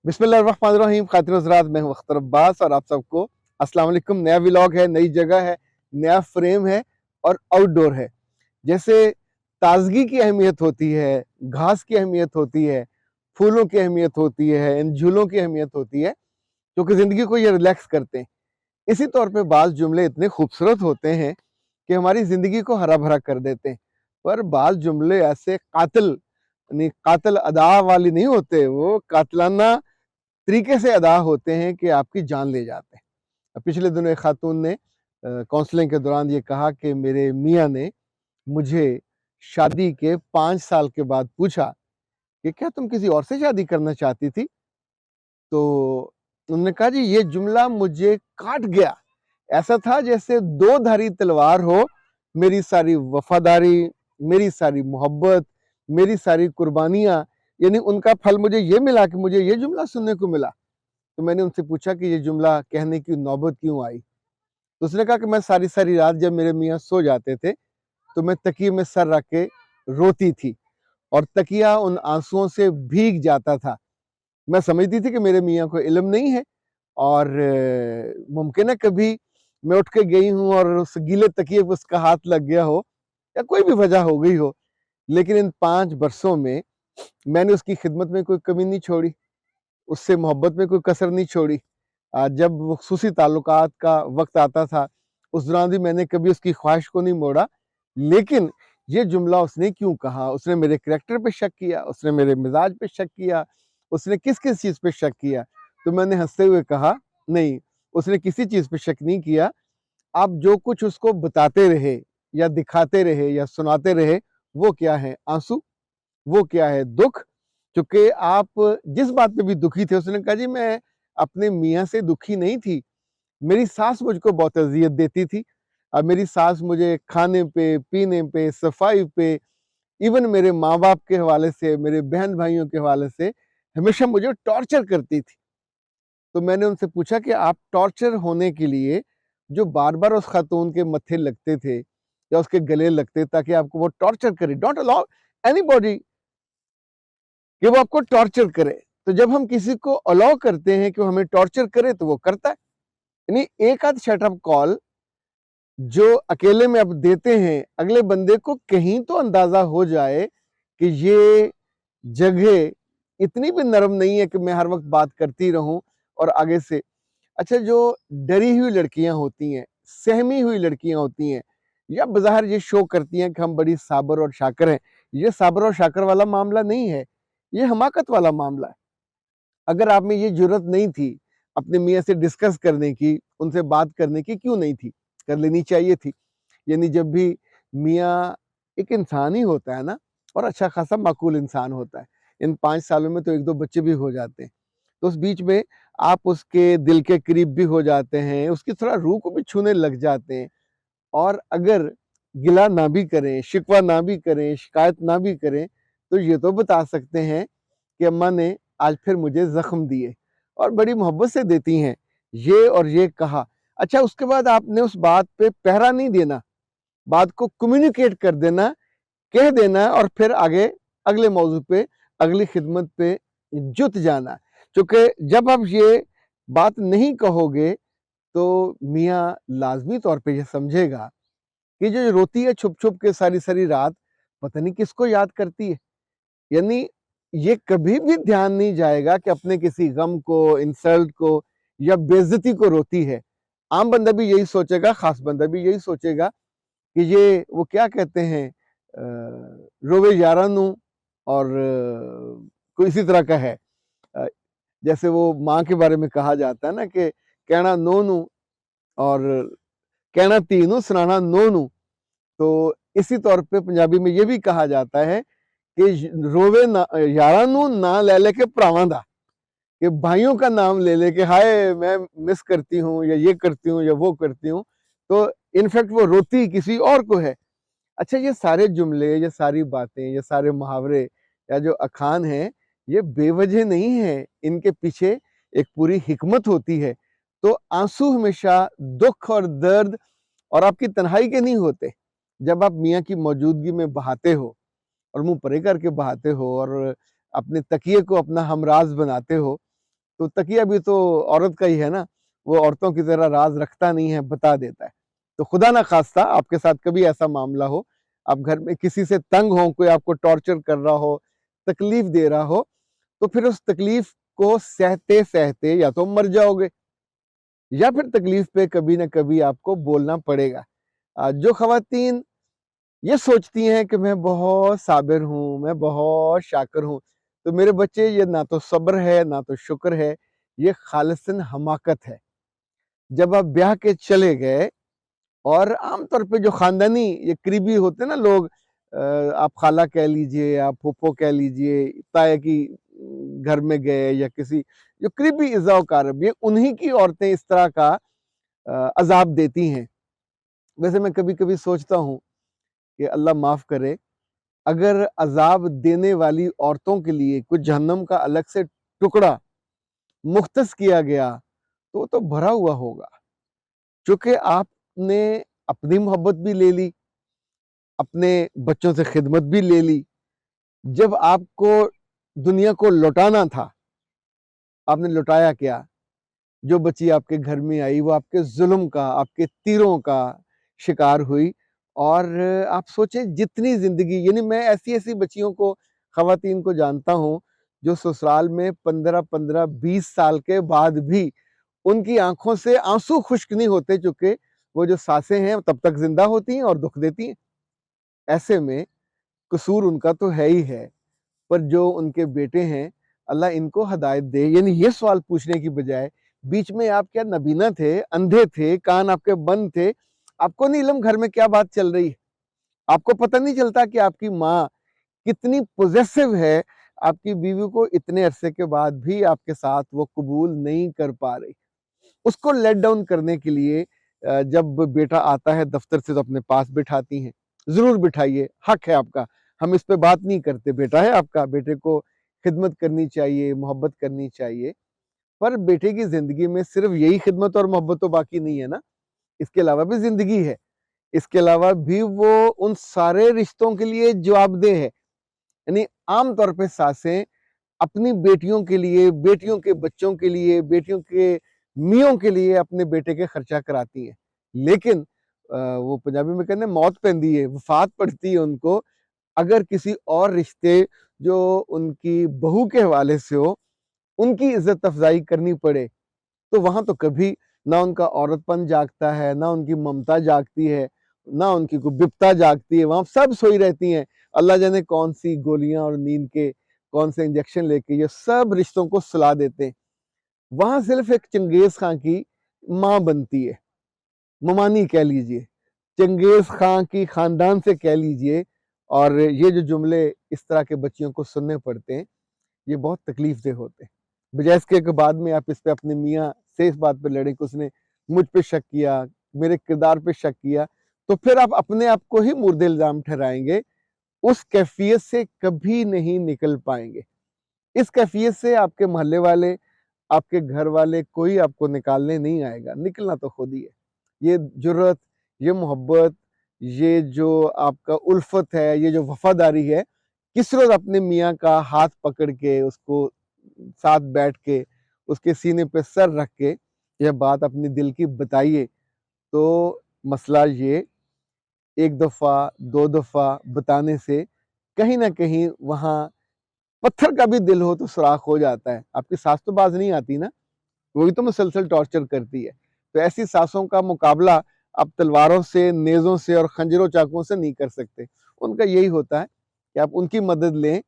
बिस्मिल्लाहिर्रहमानिर्रहीम। खातिर हज़रात, मैं हूं अख्तर अब्बास और आप सबको अस्सलाम वालेकुम। नया व्लॉग है, नई जगह है, नया फ्रेम है और आउटडोर है। जैसे ताजगी की अहमियत होती है, घास की अहमियत होती है, फूलों की अहमियत होती है, इन झूलों की अहमियत होती है क्योंकि ज़िंदगी को ये रिलैक्स करते हैं। इसी तौर पे बाज़ जुमले इतने खूबसूरत होते हैं कि हमारी ज़िंदगी को हरा भरा कर देते हैं। पर बाज़ जुमले ऐसे कातिल अदा वाली नहीं होते, वो कातिलाना तरीके से अदा होते हैं कि आपकी जान ले जाते हैं। पिछले दिनों एक खातून ने काउंसलिंग के दौरान ये कहा कि मेरे मियाँ ने मुझे शादी के 5 साल के बाद पूछा कि क्या तुम किसी और से शादी करना चाहती थी? तो उन्होंने कहा जी ये जुमला मुझे काट गया। ऐसा था जैसे दो धारी तलवार हो, मेरी सारी वफादारी, मेरी सारी मोहब्बत, मेरी सारी कुर्बानियाँ, यानी उनका फल मुझे ये मिला कि मुझे ये जुमला सुनने को मिला। तो मैंने उनसे पूछा कि ये जुमला कहने की नौबत क्यों आई? तो उसने कहा कि मैं सारी सारी रात जब मेरे मियाँ सो जाते थे तो मैं तकिए में सर रख के रोती थी और तकिया उन आंसुओं से भीग जाता था। मैं समझती थी कि मेरे मियाँ को इल्म नहीं है और मुमकिन है कभी मैं उठ के गई हूँ और उस गीले तकिए पे उसका हाथ लग गया हो या कोई भी वजह हो गई हो, लेकिन इन 5 बरसों में मैंने उसकी खिदमत में कोई कमी नहीं छोड़ी, उससे मोहब्बत में कोई कसर नहीं छोड़ी। जब वो खुसूसी ताल्लुकात का वक्त आता था उस दौरान भी मैंने कभी उसकी ख्वाहिश को नहीं मोड़ा। लेकिन ये जुमला उसने क्यों कहा? उसने मेरे करैक्टर पे शक किया, उसने मेरे मिजाज पे शक किया, उसने किस किस चीज़ पे शक किया? तो मैंने हंसते हुए कहा नहीं, उसने किसी चीज़ पे शक नहीं किया। आप जो कुछ उसको बताते रहे या दिखाते रहे या सुनाते रहे, वो क्या है? आंसू। वो क्या है? दुख। चूंकि आप जिस बात पे भी दुखी थे, उसने कहा जी मैं अपने मियाँ से दुखी नहीं थी, मेरी सास मुझको बहुत अजियत देती थी। अब मेरी सास मुझे खाने पे, पीने पे, सफाई पे, इवन मेरे माँ बाप के हवाले से, मेरे बहन भाइयों के हवाले से हमेशा मुझे टॉर्चर करती थी। तो मैंने उनसे पूछा कि आप टॉर्चर होने के लिए जो बार बार उस खातून के मत्थे लगते थे या उसके गले लगते ताकि आपको वो टॉर्चर करे, डोंट अलाउ एनीबॉडी कि वो आपको टॉर्चर करे। तो जब हम किसी को अलाउ करते हैं कि वो हमें टॉर्चर करे तो वो करता है। यानी एक आध शटअप कॉल जो अकेले में आप देते हैं, अगले बंदे को कहीं तो अंदाजा हो जाए कि ये जगह इतनी भी नरम नहीं है कि मैं हर वक्त बात करती रहूं और आगे से। अच्छा, जो डरी हुई लड़कियां होती हैं, सहमी हुई लड़कियां होती हैं या बज़ाहिर ये शो करती हैं कि हम बड़ी साबर और शाकर हैं, ये साबर और शाकर वाला मामला नहीं है, ये हमाकत वाला मामला है। अगर आप में ये जुर्रत नहीं थी अपने मियाँ से डिस्कस करने की, उनसे बात करने की, क्यों नहीं थी? कर लेनी चाहिए थी। यानी जब भी मियाँ एक इंसान ही होता है ना, और अच्छा खासा माकूल इंसान होता है। इन 5 सालों में तो 1-2 बच्चे भी हो जाते हैं। तो उस बीच में आप उसके दिल के करीब भी हो जाते हैं, उसकी थोड़ा रूह को भी छूने लग जाते हैं। और अगर गिला ना भी करें, शिकवा ना भी करें, शिकायत ना भी करें, तो ये तो बता सकते हैं कि अम्मा ने आज फिर मुझे ज़ख्म दिए, और बड़ी मोहब्बत से देती हैं, ये और ये कहा। अच्छा, उसके बाद आपने उस बात पे पहरा नहीं देना, बात को कम्युनिकेट कर देना, कह देना और फिर आगे अगले मौजू पे, अगली खिदमत पे जुट जाना। क्योंकि जब आप ये बात नहीं कहोगे तो मियाँ लाज़मी तौर पे ये समझेगा कि जो रोती है छुप-छुप के सारी सारी रात, पता नहीं किसको याद करती है। यानी ये कभी भी ध्यान नहीं जाएगा कि अपने किसी गम को, इंसल्ट को या बेइज्जती को रोती है। आम बंदा भी यही सोचेगा, खास बंदा भी यही सोचेगा कि ये वो क्या कहते हैं, रोवे यारा नू, और कोई इसी तरह का है। अ, जैसे वो माँ के बारे में कहा जाता है ना कि कहना नो नू और कहना धी नू, सुनाना नो नू। तो इसी तौर पे पंजाबी में ये भी कहा जाता है कि रोवे ना यारा नू, ना ले लेके भरावां दा, कि भाइयों का नाम ले लेके हाय मैं मिस करती हूँ या ये करती हूँ या वो करती हूँ। तो इनफैक्ट वो रोती किसी और को है। अच्छा, ये सारे जुमले, ये सारी बातें, ये सारे मुहावरे या जो अखान हैं, ये बेवजह नहीं है, इनके पीछे एक पूरी हिकमत होती है। तो आंसू हमेशा दुख और दर्द और आपकी तन्हाई के नहीं होते। जब आप मियाँ की मौजूदगी में बहाते हो और मुंह परे करके बहाते हो और अपने तकिए को अपना हमराज बनाते हो, تو تکیہ بھی تو عورت کا ہی ہے نا، وہ عورتوں کی طرح راز رکھتا نہیں ہے، بتا دیتا ہے۔ تو خدا نہ خواستہ آپ کے ساتھ کبھی ایسا معاملہ ہو، آپ گھر میں کسی سے تنگ ہوں، کوئی آپ کو ٹارچر کر رہا ہو، تکلیف دے رہا ہو، تو پھر اس تکلیف کو سہتے سہتے یا تو مر جاؤ گے، یا پھر تکلیف پہ کبھی نہ کبھی آپ کو بولنا پڑے گا۔ جو خواتین یہ سوچتی ہیں کہ میں بہت صابر ہوں، میں بہت شاکر ہوں، تو میرے بچے یہ نہ تو صبر ہے نہ تو شکر ہے، یہ خالصاً حماقت ہے۔ جب آپ بیاہ کے چلے گئے، اور عام طور پہ جو خاندانی یہ قریبی ہوتے ہیں نا لوگ، آپ خالہ کہہ لیجئے، آپ پھوپھو کہہ لیجئے، تایا کی گھر میں گئے، یا کسی جو قریبی اعزاء و اقارب، یہ انہی کی عورتیں اس طرح کا عذاب دیتی ہیں۔ ویسے میں کبھی کبھی سوچتا ہوں کہ اللہ معاف کرے، اگر عذاب دینے والی عورتوں کے لیے کچھ جہنم کا الگ سے ٹکڑا مختص کیا گیا تو وہ تو بھرا ہوا ہوگا، چونکہ آپ نے اپنی محبت بھی لے لی، اپنے بچوں سے خدمت بھی لے لی۔ جب آپ کو دنیا کو لوٹانا تھا، آپ نے لوٹایا کیا؟ جو بچی آپ کے گھر میں آئی وہ آپ کے ظلم کا، آپ کے تیروں کا شکار ہوئی۔ اور آپ سوچیں جتنی زندگی، یعنی میں ایسی بچیوں کو، خواتین کو جانتا ہوں جو سسرال میں 15-20 سال کے بعد بھی ان کی آنکھوں سے آنسو خشک نہیں ہوتے، چونکہ وہ جو ساسیں ہیں تب تک زندہ ہوتی ہیں اور دکھ دیتی ہیں۔ ایسے میں قصور ان کا تو ہے ہی ہے، پر جو ان کے بیٹے ہیں اللہ ان کو ہدایت دے۔ یعنی یہ سوال پوچھنے کی بجائے بیچ میں آپ کیا نابینا تھے، اندھے تھے، کان آپ کے بند تھے، آپ کو نہیں علم گھر میں کیا بات چل رہی ہے، آپ کو پتہ نہیں چلتا کہ آپ کی ماں کتنی پوزیسو ہے، آپ کی بیوی کو اتنے عرصے کے بعد بھی آپ کے ساتھ وہ قبول نہیں کر پا رہی۔ اس کو لیٹ ڈاؤن کرنے کے لیے جب بیٹا آتا ہے دفتر سے تو اپنے پاس بٹھاتی ہیں، ضرور بٹھائیے، حق ہے آپ کا، ہم اس پہ بات نہیں کرتے، بیٹا ہے آپ کا، بیٹے کو خدمت کرنی چاہیے، محبت کرنی چاہیے۔ پر بیٹے کی زندگی میں صرف یہی خدمت اور محبت تو باقی نہیں ہے نا، اس کے علاوہ بھی زندگی ہے، اس کے علاوہ بھی وہ ان سارے رشتوں کے لیے جواب دہ ہے۔ یعنی عام طور پہ ساسیں اپنی بیٹیوں کے لیے، بیٹیوں کے بچوں کے لیے، بیٹیوں کے میوں کے لیے اپنے بیٹے کے خرچہ کراتی ہیں، لیکن وہ پنجابی میں کہتے ہیں موت پیندی ہے، وفات پڑتی ہے ان کو اگر کسی اور رشتے جو ان کی بہو کے حوالے سے ہو ان کی عزت افزائی کرنی پڑے، تو وہاں تو کبھی نہ ان کا عورت پن جاگتا ہے، نہ ان کی ممتا جاگتی ہے، نہ ان کی کوئی بپتا جاگتی ہے، وہاں سب سوئی رہتی ہیں، اللہ جانے کون سی گولیاں اور نیند کے کون سے انجیکشن لے کے یہ سب رشتوں کو سلا دیتے ہیں۔ وہاں صرف ایک چنگیز خان کی ماں بنتی ہے، ممانی کہہ لیجئے، چنگیز خان کی خاندان سے کہہ لیجئے، اور یہ جو جملے اس طرح کے بچیوں کو سننے پڑتے ہیں یہ بہت تکلیف دہ ہوتے ہیں، بجائے اس کے بعد میں آپ اس پہ اپنے میاں سے اس بات پہ لڑیں کہ اس نے مجھ پہ شک کیا، میرے کردار پہ شک کیا، تو پھر آپ اپنے آپ کو ہی مورد الزام ٹھہرائیں گے، اس کیفیت سے کبھی نہیں نکل پائیں گے۔ اس کیفیت سے آپ کے محلے والے، آپ کے گھر والے، کوئی آپ کو نکالنے نہیں آئے گا، نکلنا تو خود ہی ہے۔ یہ جرأت، یہ محبت، یہ جو آپ کا الفت ہے، یہ جو وفاداری ہے، کس روز اپنے میاں کا ہاتھ پکڑ کے، اس کو ساتھ بیٹھ کے، اس کے سینے پہ سر رکھ کے یہ بات اپنی دل کی بتائیے، تو مسئلہ یہ ایک دفعہ دو دفعہ بتانے سے کہیں نہ کہیں وہاں پتھر کا بھی دل ہو تو سوراخ ہو جاتا ہے۔ آپ کی ساس تو باز نہیں آتی نا، وہی تو مسلسل ٹارچر کرتی ہے، تو ایسی ساسوں کا مقابلہ آپ تلواروں سے، نیزوں سے اور خنجروں چاقوں سے نہیں کر سکتے۔ ان کا یہی ہوتا ہے کہ آپ ان کی مدد لیں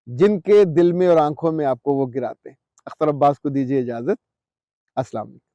جن کے دل میں اور آنکھوں میں آپ کو وہ گراتے ہیں۔ اختر عباس کو دیجیے اجازت۔ السلام علیکم۔